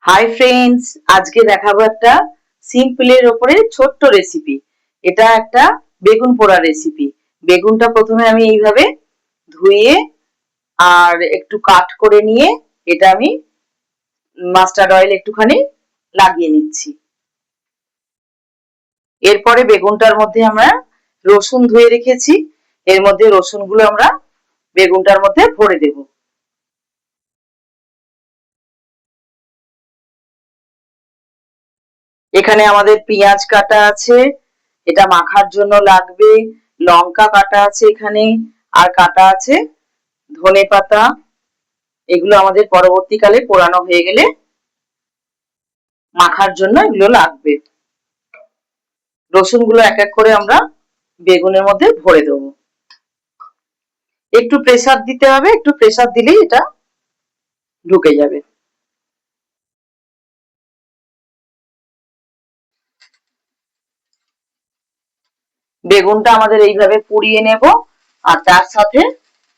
Hi friends, আজকে দেখাবো একটা সিম্পলের ওপরে ছোট্ট রেসিপি। এটা একটা বেগুন পোড়া রেসিপি। বেগুনটা প্রথমে আমি এইভাবে ধুয়ে আর একটু কাট করে নিয়ে এটা আমি মাস্টার্ড অয়েল একটুখানি লাগিয়ে নিচ্ছি। এরপরে বেগুনটার মধ্যে আমরা রসুন ধুয়ে রেখেছি, এর মধ্যে রসুনগুলো আমরা বেগুনটার মধ্যে ভরে দেব। এখানে আমাদের পেঁয়াজ কাটা আছে, এটা মাখার জন্য লাগবে। লঙ্কা কাটা আছে এখানে, আর কাটা আছে ধনেপাতা। এগুলো আমাদের পরবর্তীকালে পোড়ানো হয়ে গেলে মাখার জন্য এগুলো লাগবে। রসুনগুলো এক এক করে আমরা বেগুনের মধ্যে ভরে দেবো। একটু প্রেসার দিতে হবে, একটু প্রেসার দিলেই এটা ঢুকে যাবে। বেগুনটা আমাদের এইভাবে পুড়িয়ে নেব, আর তার সাথে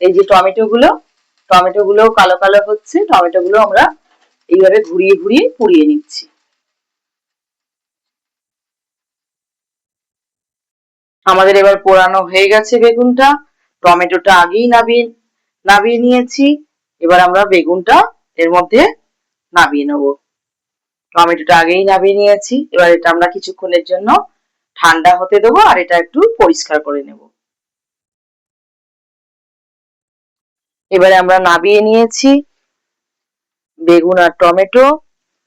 এই যে টমেটোগুলো কালো কালো হচ্ছে, টমেটোগুলো আমরা এইভাবে ঘুরিয়ে ঘুরিয়ে পুড়িয়ে নিচ্ছি। আমাদের এবার পোড়ানো হয়ে গেছে বেগুনটা। টমেটোটা আগেই নাবিয়ে নিয়েছি। এবার আমরা বেগুনটা এর মধ্যে নাবিয়ে নেব। টমেটোটা আগেই নাবিয়ে নিয়েছি, এবার এটা আমরা কিছুক্ষণের জন্য ঠান্ডা হতে দেবো, আর এটা একটু পরিষ্কার করে নেব। এবারে আমরা নাবিয়ে নিয়েছি বেগুন আর টমেটো,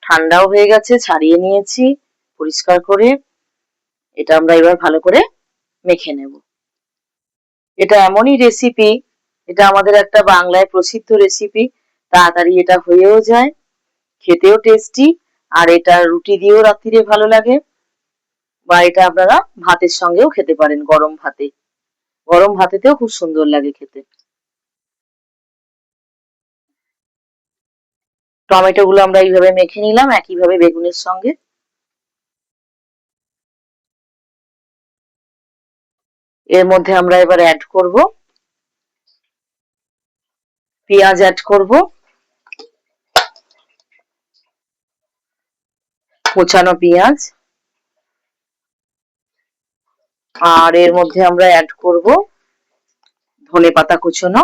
ঠান্ডাও হয়ে গেছে, ছাড়িয়ে নিয়েছি পরিষ্কার করে। এটা আমরা এবার ভালো করে মেখে নেব। এটা এমনই রেসিপি, এটা আমাদের একটা বাংলায় প্রসিদ্ধ রেসিপি। তাড়াতাড়ি এটা হয়েও যায়, খেতেও টেস্টি, আর এটা রুটি দিয়েও রাত্রিরে ভালো লাগে, বা এটা আপনারা ভাতের সঙ্গেও খেতে পারেন। গরম ভাতেতেও খুব সুন্দর লাগে খেতে। টমেটো গুলো আমরা এইভাবে মেখে নিলাম একইভাবে বেগুনের সঙ্গে। এর মধ্যে আমরা এবার অ্যাড করব পেঁয়াজ, অ্যাড করব কোচানো পেঁয়াজ, আর এর মধ্যে আমরা অ্যাড করব ধনেপাতা কুচনো।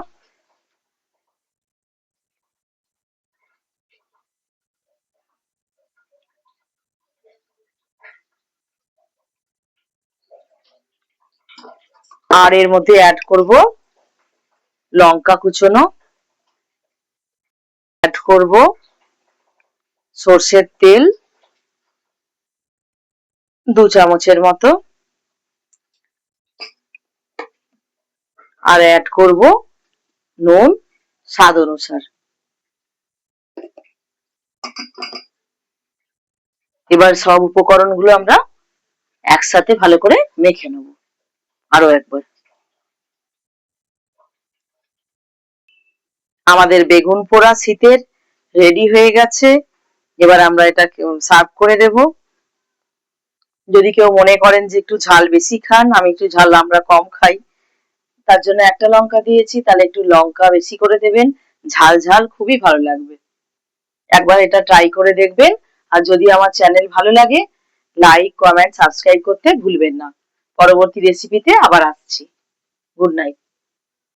আর এর মধ্যে অ্যাড করব লঙ্কা কুচনো, অ্যাড করব সর্ষের তেল 2 চামচের মতো, আর অ্যাড করব নুন স্বাদ অনুসার। এবার সব উপকরণগুলো আমরা একসাথে ভালো করে মেখে নেব আরো একবার। আমাদের বেগুন পোড়া শীতের রেডি হয়ে গেছে। এবার আমরা এটা সার্ভ করে দেব। যদি কেউ মনে করেন যে একটু ঝাল বেশি খান, আমি একটু ঝাল আমরা কম খাই, তার জন্য একটা লঙ্কা দিয়েছি, তাহলে একটু লঙ্কা বেশি করে দেবেন। ঝাল ঝাল খুবই ভালো লাগবে। একবার এটা ট্রাই করে দেখবেন। আর যদি আমার চ্যানেল ভালো লাগে, লাইক, কমেন্ট, সাবস্ক্রাইব করতে ভুলবেন না। পরবর্তী রেসিপিতে আবার আসছি। Good night.